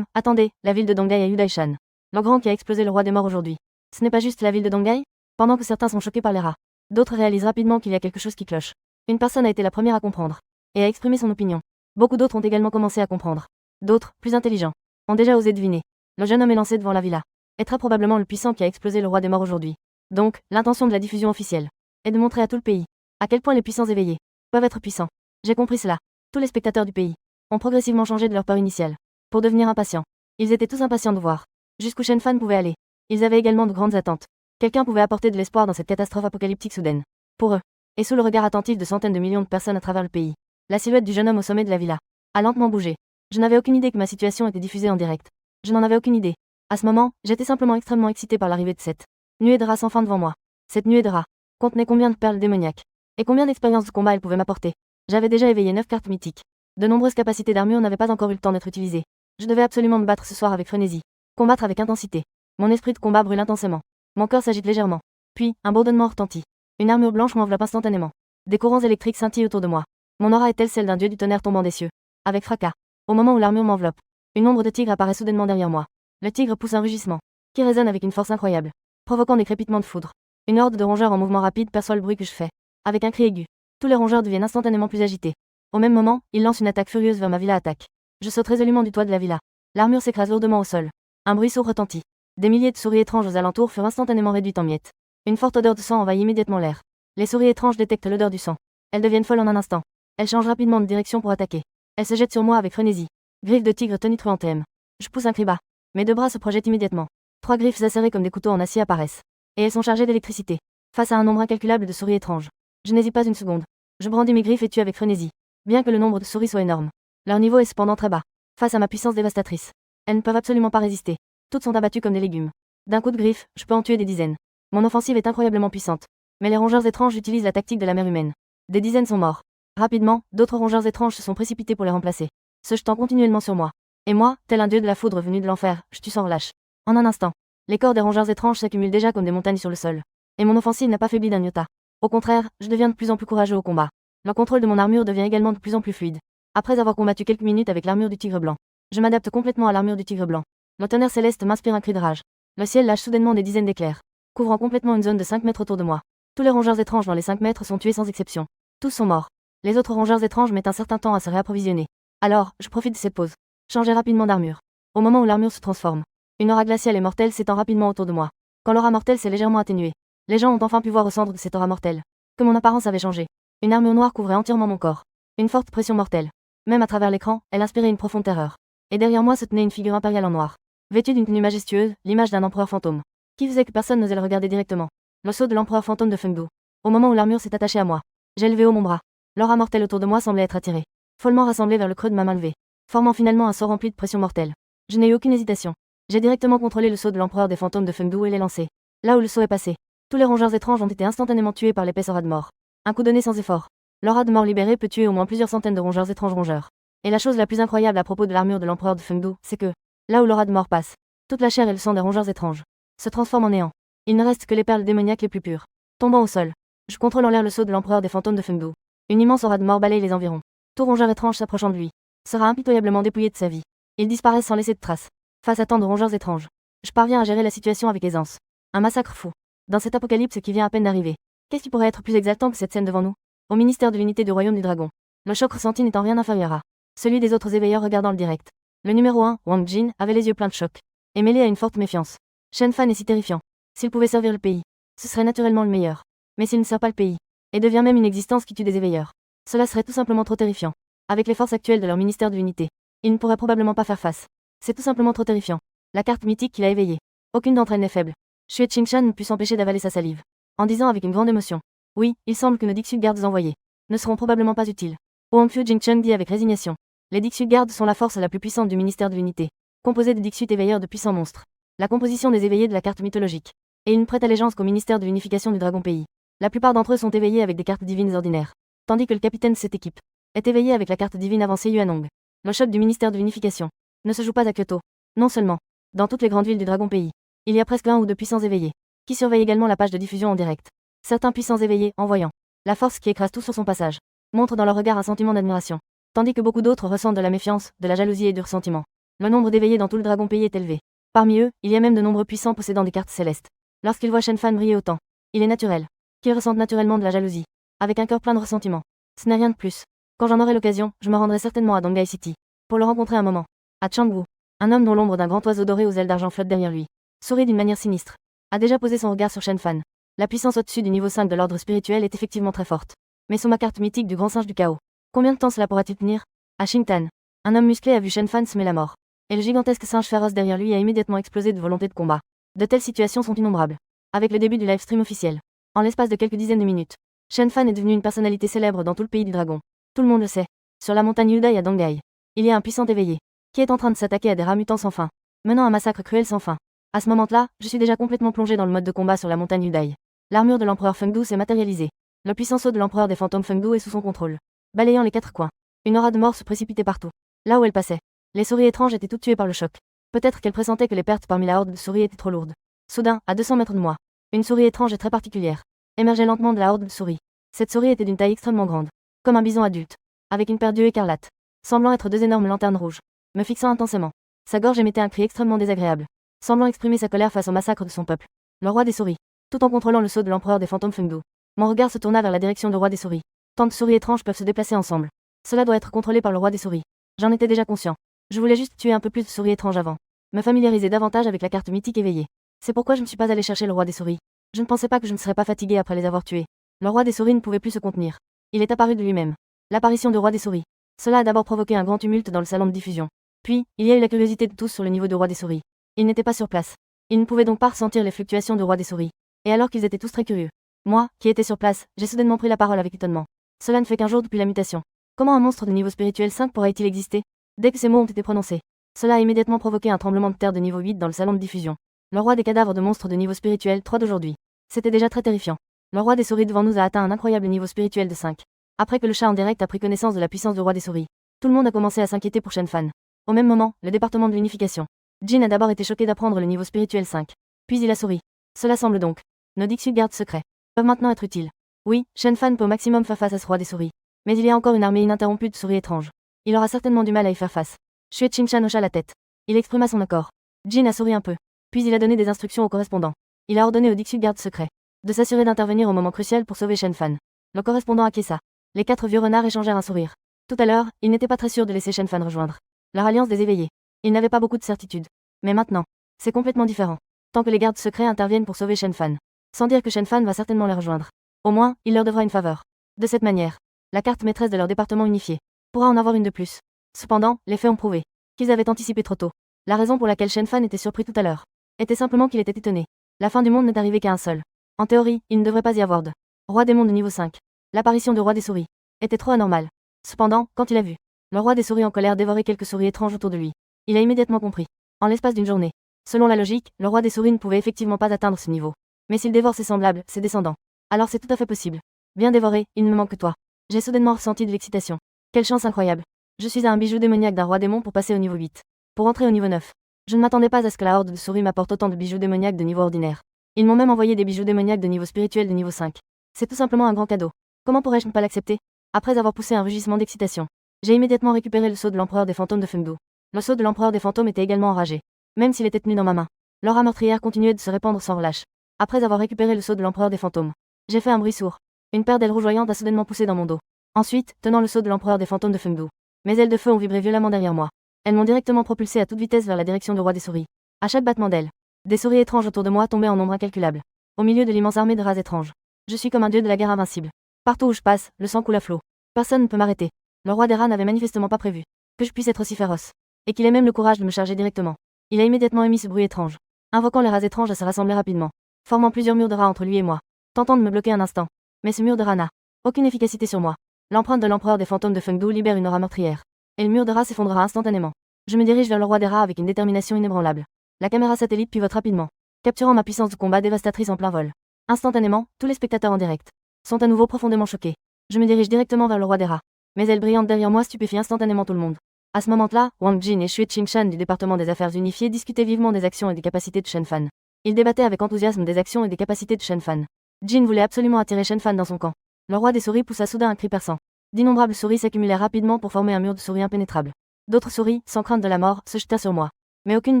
Attendez, la ville de Dongai à Yudaishan. L'engran qui a explosé le roi des morts aujourd'hui. Ce n'est pas juste la ville de Dongai? Pendant que certains sont choqués par les rats, d'autres réalisent rapidement qu'il y a quelque chose qui cloche. Une personne a été la première à comprendre et à exprimer son opinion. Beaucoup d'autres ont également commencé à comprendre. D'autres, plus intelligents, ont déjà osé deviner. Le jeune homme est lancé devant la villa est très probablement le puissant qui a explosé le roi des morts aujourd'hui. Donc, l'intention de la diffusion officielle est de montrer à tout le pays à quel point les puissants éveillés peuvent être puissants. J'ai compris cela. Tous les spectateurs du pays ont progressivement changé de leur peur initiale pour devenir impatients. Ils étaient tous impatients de voir jusqu'où Shen Fan pouvait aller. Ils avaient également de grandes attentes. Quelqu'un pouvait apporter de l'espoir dans cette catastrophe apocalyptique soudaine. Pour eux, et sous le regard attentif de centaines de millions de personnes à travers le pays, la silhouette du jeune homme au sommet de la villa a lentement bougé. Je n'avais aucune idée que ma situation était diffusée en direct. Je n'en avais aucune idée. À ce moment, j'étais simplement extrêmement excité par l'arrivée de cette nuée de rats sans fin devant moi. Cette nuée de rats contenait combien de perles démoniaques et combien d'expériences de combat elle pouvait m'apporter. J'avais déjà éveillé 9 cartes mythiques. De nombreuses capacités d'armure n'avaient pas encore eu le temps d'être utilisées. Je devais absolument me battre ce soir avec frénésie. Combattre avec intensité. Mon esprit de combat brûle intensément. Mon cœur s'agite légèrement. Puis, un bourdonnement retentit. Une armure blanche m'enveloppe instantanément. Des courants électriques scintillent autour de moi. Mon aura est-elle celle d'un dieu du tonnerre tombant des cieux? Avec fracas. Au moment où l'armure m'enveloppe, une ombre de tigre apparaît soudainement derrière moi. Le tigre pousse un rugissement, qui résonne avec une force incroyable, provoquant des crépitements de foudre. Une horde de rongeurs en mouvement rapide perçoit le bruit que je fais. Avec un cri aigu, tous les rongeurs deviennent instantanément plus agités. Au même moment, ils lancent une attaque furieuse vers ma villa attaque. Je saute résolument du toit de la villa. L'armure s'écrase lourdement au sol. Un bruit sourd retentit. Des milliers de souris étranges aux alentours furent instantanément réduites en miettes. Une forte odeur de sang envahit immédiatement l'air. Les souris étranges détectent l'odeur du sang. Elles deviennent folles en un instant. Elles changent rapidement de direction pour attaquer. Elles se jettent sur moi avec frénésie. Griffes de tigre tonitruantes. Je pousse un cri bas. Mes deux bras se projettent immédiatement. 3 griffes acérées comme des couteaux en acier apparaissent. Et elles sont chargées d'électricité. Face à un nombre incalculable de souris étranges, je n'hésite pas une seconde. Je brandis mes griffes et tue avec frénésie. Bien que le nombre de souris soit énorme, leur niveau est cependant très bas. Face à ma puissance dévastatrice, elles ne peuvent absolument pas résister. Toutes sont abattues comme des légumes. D'un coup de griffe, je peux en tuer des dizaines. Mon offensive est incroyablement puissante. Mais les rongeurs étranges utilisent la tactique de la mère humaine. Des dizaines sont morts. Rapidement, d'autres rongeurs étranges se sont précipités pour les remplacer, se jetant continuellement sur moi. Et moi, tel un dieu de la foudre venu de l'enfer, je tue sans relâche. En un instant, les corps des rongeurs étranges s'accumulent déjà comme des montagnes sur le sol. Et mon offensive n'a pas faibli d'un iota. Au contraire, je deviens de plus en plus courageux au combat. Le contrôle de mon armure devient également de plus en plus fluide. Après avoir combattu quelques minutes avec l'armure du tigre blanc, je m'adapte complètement à l'armure du tigre blanc. Le tonnerre céleste m'inspire un cri de rage. Le ciel lâche soudainement des dizaines d'éclairs, couvrant complètement une zone de 5 mètres autour de moi. Tous les rongeurs étranges dans les 5 mètres sont tués sans exception. Tous sont morts. Les autres rongeurs étranges mettent un certain temps à se réapprovisionner. Alors, je profite de cette pause. Changer rapidement d'armure. Au moment où l'armure se transforme, une aura glaciale et mortelle s'étend rapidement autour de moi. Quand l'aura mortelle s'est légèrement atténuée, les gens ont enfin pu voir au centre de cette aura mortelle que mon apparence avait changé. Une armure noire couvrait entièrement mon corps. Une forte pression mortelle. Même à travers l'écran, elle inspirait une profonde terreur. Et derrière moi se tenait une figure impériale en noir, vêtue d'une tenue majestueuse, l'image d'un empereur fantôme, qui faisait que personne n'osait le regarder directement. Le sceau de l'empereur fantôme de Fengdu. Au moment où l'armure s'est attachée à moi, j'ai levé haut mon bras. L'aura mortelle autour de moi semblait être attirée, follement rassemblée vers le creux de ma main levée, formant finalement un sceau rempli de pression mortelle. Je n'ai eu aucune hésitation. J'ai directement contrôlé le sceau de l'empereur des fantômes de Fengdu et l'ai lancé. Là où le sceau est passé, tous les rongeurs étranges ont été instantanément tués par l'épais aura de mort. Un coup donné sans effort. L'aura de mort libérée peut tuer au moins plusieurs centaines de rongeurs étranges rongeurs. Et la chose la plus incroyable à propos de l'armure de l'empereur de Fengdu, c'est que, là où l'aura de mort passe, toute la chair et le sang des rongeurs étranges se transforment en néant. Il ne reste que les perles démoniaques les plus pures. Tombant au sol, je contrôle en l'air le sceau de l'empereur des fantômes de Fengdu. Une immense aura de mort balaye les environs. Tout rongeur étrange s'approchant de lui sera impitoyablement dépouillé de sa vie. Il disparaît sans laisser de traces. Face à tant de rongeurs étranges, je parviens à gérer la situation avec aisance. Un massacre fou. Dans cet apocalypse qui vient à peine d'arriver, qu'est-ce qui pourrait être plus exaltant que cette scène devant nous? Au ministère de l'unité du royaume du dragon, le choc ressenti n'étant rien inférieur à celui des autres éveilleurs regardant le direct. Le numéro 1, Wang Jin, avait les yeux pleins de choc, et mêlé à une forte méfiance. Shen Fan est si terrifiant. S'il pouvait servir le pays, ce serait naturellement le meilleur. Mais s'il ne sert pas le pays, et devient même une existence qui tue des éveilleurs, cela serait tout simplement trop terrifiant. Avec les forces actuelles de leur ministère de l'unité, ils ne pourraient probablement pas faire face. C'est tout simplement trop terrifiant. La carte mythique qui l'a éveillé. Aucune d'entre elles n'est faible. Xue Qingshan ne put s'empêcher d'avaler sa salive, en disant avec une grande émotion: oui, il semble que nos Dixu gardes envoyés ne seront probablement pas utiles. Huang Fu Jingcheng dit avec résignation: les Dixu gardes sont la force la plus puissante du ministère de l'unité, composée de Dixu éveilleurs de puissants monstres. La composition des éveillés de la carte mythologique, et une prête allégeance qu'au ministère de l'unification du Dragon Pays. La plupart d'entre eux sont éveillés avec des cartes divines ordinaires, tandis que le capitaine de cette équipe est éveillé avec la carte divine avancée Yuanong. Le choc du ministère de l'unification ne se joue pas à Kyoto. Non seulement, dans toutes les grandes villes du Dragon Pays, il y a presque 1 ou 2 puissants éveillés, qui surveillent également la page de diffusion en direct. Certains puissants éveillés, en voyant la force qui écrase tout sur son passage, montrent dans leur regard un sentiment d'admiration, tandis que beaucoup d'autres ressentent de la méfiance, de la jalousie et du ressentiment. Le nombre d'éveillés dans tout le Dragon Pays est élevé. Parmi eux, il y a même de nombreux puissants possédant des cartes célestes. Lorsqu'ils voient Shen Fan briller autant, il est naturel qu'ils ressentent naturellement de la jalousie, avec un cœur plein de ressentiment. Ce n'est rien de plus. Quand j'en aurai l'occasion, je me rendrai certainement à Donghai City, pour le rencontrer un moment. À Changwu, un homme dont l'ombre d'un grand oiseau doré aux ailes d'argent flotte derrière lui, sourit d'une manière sinistre, a déjà posé son regard sur Shen Fan. La puissance au-dessus du niveau 5 de l'ordre spirituel est effectivement très forte. Mais sous ma carte mythique du grand singe du chaos, combien de temps cela pourra-t-il tenir? À Xingtan, un homme musclé a vu Shen Fan semer la mort. Et le gigantesque singe féroce derrière lui a immédiatement explosé de volonté de combat. De telles situations sont innombrables. Avec le début du live stream officiel, en l'espace de quelques dizaines de minutes, Shen Fan est devenu une personnalité célèbre dans tout le pays du dragon. Tout le monde le sait. Sur la montagne Yudai à Donghai, il y a un puissant éveillé, qui est en train de s'attaquer à des rats mutants sans fin, menant un massacre cruel sans fin. À ce moment-là, je suis déjà complètement plongé dans le mode de combat sur la montagne Yudai. L'armure de l'empereur Fengdu s'est matérialisée. Le puissant sceau de l'empereur des fantômes Fengdu est sous son contrôle, balayant les 4 coins. Une aura de mort se précipitait partout. Là où elle passait, les souris étranges étaient toutes tuées par le choc. Peut-être qu'elle pressentait que les pertes parmi la horde de souris étaient trop lourdes. Soudain, à 200 mètres de moi, une souris étrange et très particulière émergeait lentement de la horde de souris. Cette souris était d'une taille extrêmement grande, comme un bison adulte. avec une paire d'yeux écarlates, semblant être deux énormes lanternes rouges, me fixant intensément. Sa gorge émettait un cri extrêmement désagréable, semblant exprimer sa colère face au massacre de son peuple. Le roi des souris. Tout en contrôlant le sceau de l'empereur des fantômes Fengdu, mon regard se tourna vers la direction du roi des souris. Tant de souris étranges peuvent se déplacer ensemble. Cela doit être contrôlé par le roi des souris. J'en étais déjà conscient. Je voulais juste tuer un peu plus de souris étranges avant. Me familiariser davantage avec la carte mythique éveillée. C'est pourquoi je ne suis pas allé chercher le roi des souris. Je ne pensais pas que je ne serais pas fatigué après les avoir tués. Le roi des souris ne pouvait plus se contenir. Il est apparu de lui-même. L'apparition du roi des souris. Cela a d'abord provoqué un grand tumulte dans le salon de diffusion. Puis, il y a eu la curiosité de tous sur le niveau du roi des souris. Il n'était pas sur place. Ils ne pouvaient donc pas ressentir les fluctuations du roi des souris. Et alors qu'ils étaient tous très curieux. Moi, qui étais sur place, j'ai soudainement pris la parole avec étonnement. Cela ne fait qu'un jour depuis la mutation. Comment un monstre de niveau spirituel 5 pourrait-il exister? Dès que ces mots ont été prononcés, cela a immédiatement provoqué un tremblement de terre de niveau 8 dans le salon de diffusion. Le roi des cadavres de monstres de niveau spirituel 3 d'aujourd'hui. C'était déjà très terrifiant. Le roi des souris devant nous a atteint un incroyable niveau spirituel de 5. Après que le chat en direct a pris connaissance de la puissance du roi des souris, tout le monde a commencé à s'inquiéter pour Shen Fan. Au même moment, le département de l'unification. Jin a d'abord été choqué d'apprendre le niveau spirituel 5. Puis il a souri. Cela semble donc. Nos Dixu gardes secrets peuvent maintenant être utiles. Oui, Shen Fan peut au maximum faire face à ce roi des souris. Mais il y a encore une armée ininterrompue de souris étranges. Il aura certainement du mal à y faire face. Xue Qingshan hocha la tête. Il exprima son accord. Jin a souri un peu. Puis il a donné des instructions au correspondant. Il a ordonné au Dixu garde secret de s'assurer d'intervenir au moment crucial pour sauver Shen Fan. Le correspondant acquiesça. Les 4 vieux renards échangèrent un sourire. Tout à l'heure, ils n'étaient pas très sûrs de laisser Shen Fan rejoindre leur alliance des éveillés. Ils n'avaient pas beaucoup de certitude. Mais maintenant, c'est complètement différent. Tant que les gardes secrets interviennent pour sauver Shen Fan. Sans dire que Shen Fan va certainement les rejoindre. Au moins, il leur devra une faveur. De cette manière, la carte maîtresse de leur département unifié pourra en avoir une de plus. Cependant, les faits ont prouvé qu'ils avaient anticipé trop tôt. La raison pour laquelle Shen Fan était surpris tout à l'heure était simplement qu'il était étonné. La fin du monde n'est arrivée qu'à un seul. En théorie, il ne devrait pas y avoir de roi démon de niveau 5. L'apparition du roi des souris était trop anormale. Cependant, quand il a vu le roi des souris en colère dévorer quelques souris étranges autour de lui, il a immédiatement compris. En l'espace d'une journée, selon la logique, le roi des souris ne pouvait effectivement pas atteindre ce niveau. Mais s'il dévore ses semblables, ses descendants, alors c'est tout à fait possible. Bien dévoré, il ne me manque que toi. J'ai soudainement ressenti de l'excitation. Quelle chance incroyable. Je suis à un bijou démoniaque d'un roi démon pour passer au niveau 8. Pour entrer au niveau 9. Je ne m'attendais pas à ce que la horde de souris m'apporte autant de bijoux démoniaques de niveau ordinaire. Ils m'ont même envoyé des bijoux démoniaques de niveau spirituel de niveau 5. C'est tout simplement un grand cadeau. Comment pourrais-je ne pas l'accepter? Après avoir poussé un rugissement d'excitation, j'ai immédiatement récupéré le sceau de l'empereur des fantômes de Fengdu. Le sceau de l'empereur des fantômes était également enragé. Même s'il était tenu dans ma main, l'aura meurtrière continuait de se répandre sans relâche. Après avoir récupéré le sceau de l'empereur des fantômes, j'ai fait un bruit sourd. Une paire d'ailes rougeoyantes a soudainement poussé dans mon dos. Ensuite, tenant le sceau de l'empereur des fantômes de Fengdu, mes ailes de feu ont vibré violemment derrière moi. Elles m'ont directement propulsé à toute vitesse vers la direction du roi des souris. À chaque battement d'ailes, des souris étranges autour de moi tombaient en nombre incalculable. Au milieu de l'immense armée de rats étranges, je suis comme un dieu de la guerre invincible. Partout où je passe, le sang coule à flot. Personne ne peut m'arrêter. Le roi des rats n'avait manifestement pas prévu que je puisse être aussi féroce, et qu'il ait même le courage de me charger directement. Il a immédiatement émis ce bruit étrange, invoquant les rats étranges à se rassembler rapidement, formant plusieurs murs de rats entre lui et moi, tentant de me bloquer un instant. Mais ce mur de rats n'a aucune efficacité sur moi. L'empreinte de l'empereur des fantômes de Fengdu libère une aura meurtrière, et le mur de rats s'effondrera instantanément. Je me dirige vers le roi des rats avec une détermination inébranlable. La caméra satellite pivote rapidement, capturant ma puissance de combat dévastatrice en plein vol. Instantanément, tous les spectateurs en direct sont à nouveau profondément choqués. Je me dirige directement vers le roi des rats. Mes ailes brillantes derrière moi stupéfient instantanément tout le monde. À ce moment-là, Wang Jin et Xue Qingshan du département des affaires unifiées discutaient vivement des actions et des capacités de Shen Fan. Ils débattaient avec enthousiasme des actions et des capacités de Shen Fan. Jin voulait absolument attirer Shen Fan dans son camp. Le roi des souris poussa soudain un cri perçant. D'innombrables souris s'accumulèrent rapidement pour former un mur de souris impénétrable. D'autres souris, sans crainte de la mort, se jetèrent sur moi. Mais aucune ne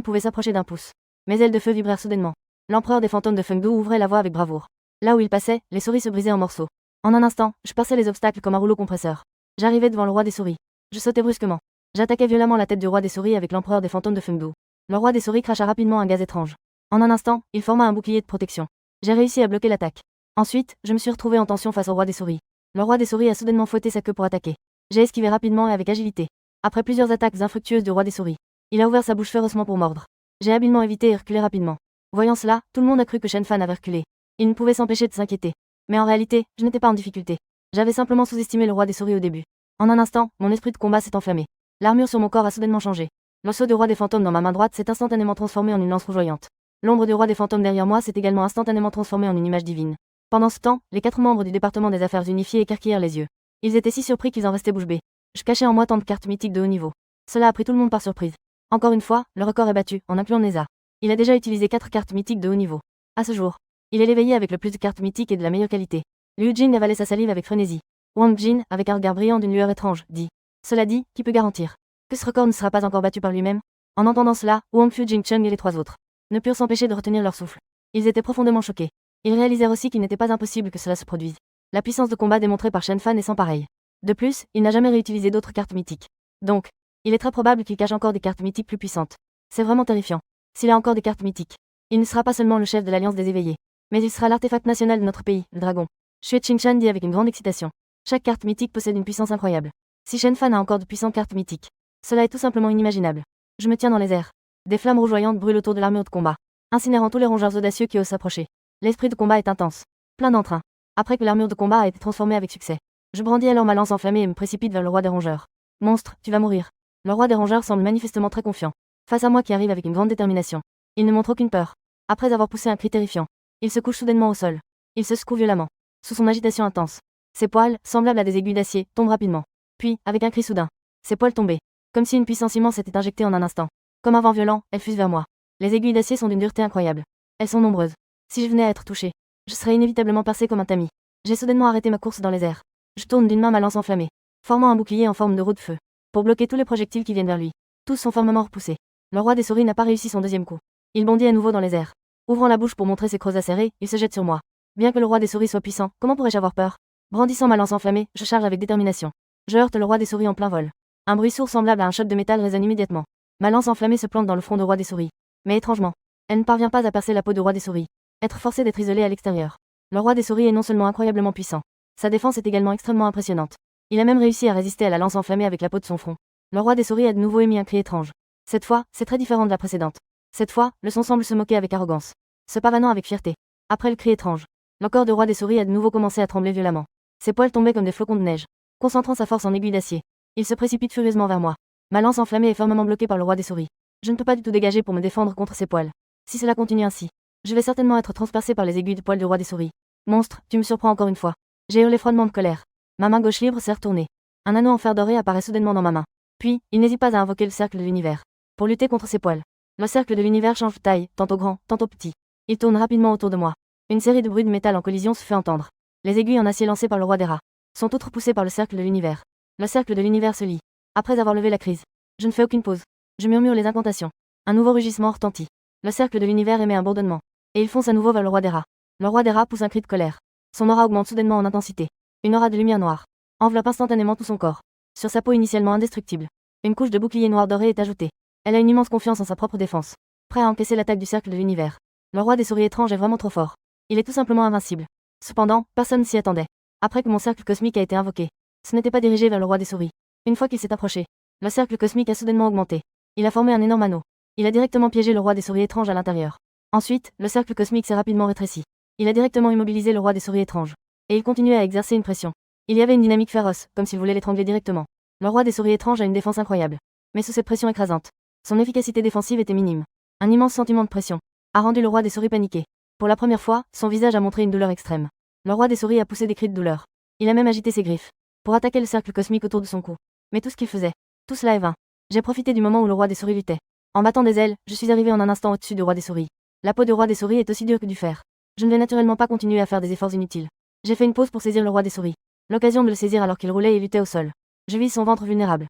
pouvait s'approcher d'un pouce. Mes ailes de feu vibrèrent soudainement. L'empereur des fantômes de Fengdu ouvrait la voie avec bravoure. Là où il passait, les souris se brisaient en morceaux. En un instant, je perçais les obstacles comme un rouleau compresseur. J'arrivais devant le roi des souris. Je sautais brusquement. J'attaquais violemment la tête du roi des souris avec l'empereur des fantômes de Fengdu. Le roi des souris cracha rapidement un gaz étrange. En un instant, il forma un bouclier de protection. J'ai réussi à bloquer l'attaque. Ensuite, je me suis retrouvé en tension face au roi des souris. Le roi des souris a soudainement fouetté sa queue pour attaquer. J'ai esquivé rapidement et avec agilité. Après plusieurs attaques infructueuses du roi des souris, il a ouvert sa bouche férocement pour mordre. J'ai habilement évité et reculé rapidement. Voyant cela, tout le monde a cru que Shen Fan avait reculé. Il ne pouvait s'empêcher de s'inquiéter. Mais en réalité, je n'étais pas en difficulté. J'avais simplement sous-estimé le roi des souris au début. En un instant, mon esprit de combat s'est enflammé. L'armure sur mon corps a soudainement changé. Le sceau du roi des fantômes dans ma main droite s'est instantanément transformé en une lance rougeoyante. L'ombre du roi des fantômes derrière moi s'est également instantanément transformée en une image divine. Pendant ce temps, les 4 membres du département des affaires unifiées écarquillèrent les yeux. Ils étaient si surpris qu'ils en restaient bouche bée. Je cachais en moi tant de cartes mythiques de haut niveau. Cela a pris tout le monde par surprise. Encore une fois, le record est battu, en incluant Neza. Il a déjà utilisé 4 cartes mythiques de haut niveau. À ce jour, il est l'éveillé avec le plus de cartes mythiques et de la meilleure qualité. Liu Jing avalait sa salive avec frénésie. Wang Jin, avec un regard brillant d'une lueur étrange, dit. Cela dit, qui peut garantir que ce record ne sera pas encore battu par lui-même? En entendant cela, Wang Fu, Jingcheng et les 3 autres ne purent s'empêcher de retenir leur souffle. Ils étaient profondément choqués. Ils réalisèrent aussi qu'il n'était pas impossible que cela se produise. La puissance de combat démontrée par Shen Fan est sans pareil. De plus, il n'a jamais réutilisé d'autres cartes mythiques. Donc, il est très probable qu'il cache encore des cartes mythiques plus puissantes. C'est vraiment terrifiant. S'il a encore des cartes mythiques, il ne sera pas seulement le chef de l'Alliance des éveillés, mais il sera l'artefact national de notre pays, le dragon. Xue Qingshan dit avec une grande excitation. Chaque carte mythique possède une puissance incroyable. Si Shen Fan a encore de puissantes cartes mythiques, cela est tout simplement inimaginable. Je me tiens dans les airs. Des flammes rougeoyantes brûlent autour de l'armure de combat, incinérant tous les rongeurs audacieux qui osent s'approcher. L'esprit de combat est intense, plein d'entrain. Après que l'armure de combat a été transformée avec succès, je brandis alors ma lance enflammée et me précipite vers le roi des rongeurs. Monstre, tu vas mourir. Le roi des rongeurs semble manifestement très confiant. Face à moi qui arrive avec une grande détermination. Il ne montre aucune peur. Après avoir poussé un cri terrifiant, il se couche soudainement au sol. Il se secoue violemment. Sous son agitation intense, ses poils, semblables à des aiguilles d'acier, tombent rapidement. Puis, avec un cri soudain, ses poils tombaient. Comme si une puissance immense était injectée en un instant. Comme un vent violent, elles fusent vers moi. Les aiguilles d'acier sont d'une dureté incroyable. Elles sont nombreuses. Si je venais à être touché, je serais inévitablement percé comme un tamis. J'ai soudainement arrêté ma course dans les airs. Je tourne d'une main ma lance enflammée, formant un bouclier en forme de roue de feu, pour bloquer tous les projectiles qui viennent vers lui. Tous sont fermement repoussés. Le roi des souris n'a pas réussi son deuxième coup. Il bondit à nouveau dans les airs. Ouvrant la bouche pour montrer ses crocs acérés, il se jette sur moi. Bien que le roi des souris soit puissant, comment pourrais-je avoir peur? Brandissant ma lance enflammée, je charge avec détermination. Je heurte le roi des souris en plein vol. Un bruit sourd semblable à un choc de métal résonne immédiatement. Ma lance enflammée se plante dans le front du roi des souris. Mais étrangement, elle ne parvient pas à percer la peau du roi des souris. Être forcé d'être isolé à l'extérieur. Le roi des souris est non seulement incroyablement puissant, sa défense est également extrêmement impressionnante. Il a même réussi à résister à la lance enflammée avec la peau de son front. Le roi des souris a de nouveau émis un cri étrange. Cette fois, c'est très différent de la précédente. Cette fois, le son semble se moquer avec arrogance, se pavanant avec fierté. Après le cri étrange, le corps du roi des souris a de nouveau commencé à trembler violemment. Ses poils tombaient comme des flocons de neige. Concentrant sa force en aiguille d'acier, il se précipite furieusement vers moi. Ma lance enflammée est fermement bloquée par le roi des souris. Je ne peux pas du tout dégager pour me défendre contre ses poils. Si cela continue ainsi, je vais certainement être transpercé par les aiguilles de poils du roi des souris. Monstre, tu me surprends encore une fois. J'ai hurlé froidement de colère. Ma main gauche libre s'est retournée. Un anneau en fer doré apparaît soudainement dans ma main. Puis, il n'hésite pas à invoquer le cercle de l'univers. Pour lutter contre ses poils. Le cercle de l'univers change de taille, tantôt grand, tantôt petit. Il tourne rapidement autour de moi. Une série de bruits de métal en collision se fait entendre. Les aiguilles en acier lancées par le roi des rats sont toutes repoussées par le cercle de l'univers. Le cercle de l'univers se lie. Après avoir levé la crise, je ne fais aucune pause. Je murmure les incantations. Un nouveau rugissement retentit. Le cercle de l'univers émet un bourdonnement. Et il fonce à nouveau vers le roi des rats. Le roi des rats pousse un cri de colère. Son aura augmente soudainement en intensité. Une aura de lumière noire enveloppe instantanément tout son corps. Sur sa peau initialement indestructible, une couche de bouclier noir doré est ajoutée. Elle a une immense confiance en sa propre défense, prêt à encaisser l'attaque du cercle de l'univers. Le roi des souris étranges est vraiment trop fort. Il est tout simplement invincible. Cependant, personne s'y attendait. Après que mon cercle cosmique a été invoqué, ce n'était pas dirigé vers le roi des souris. Une fois qu'il s'est approché, le cercle cosmique a soudainement augmenté. Il a formé un énorme anneau. Il a directement piégé le roi des souris étranges à l'intérieur. Ensuite, le cercle cosmique s'est rapidement rétréci. Il a directement immobilisé le roi des souris étranges. Et il continuait à exercer une pression. Il y avait une dynamique féroce, comme s'il voulait l'étrangler directement. Le roi des souris étranges a une défense incroyable. Mais sous cette pression écrasante, son efficacité défensive était minime. Un immense sentiment de pression a rendu le roi des souris paniqué. Pour la première fois, son visage a montré une douleur extrême. Le roi des souris a poussé des cris de douleur. Il a même agité ses griffes pour attaquer le cercle cosmique autour de son cou. Mais tout ce qu'il faisait, tout cela est vain. J'ai profité du moment où le roi des souris luttait. En battant des ailes, je suis arrivé en un instant au-dessus du roi des souris. La peau du roi des souris est aussi dure que du fer. Je ne vais naturellement pas continuer à faire des efforts inutiles. J'ai fait une pause pour saisir le roi des souris. L'occasion de le saisir alors qu'il roulait et luttait au sol. Je vis son ventre vulnérable.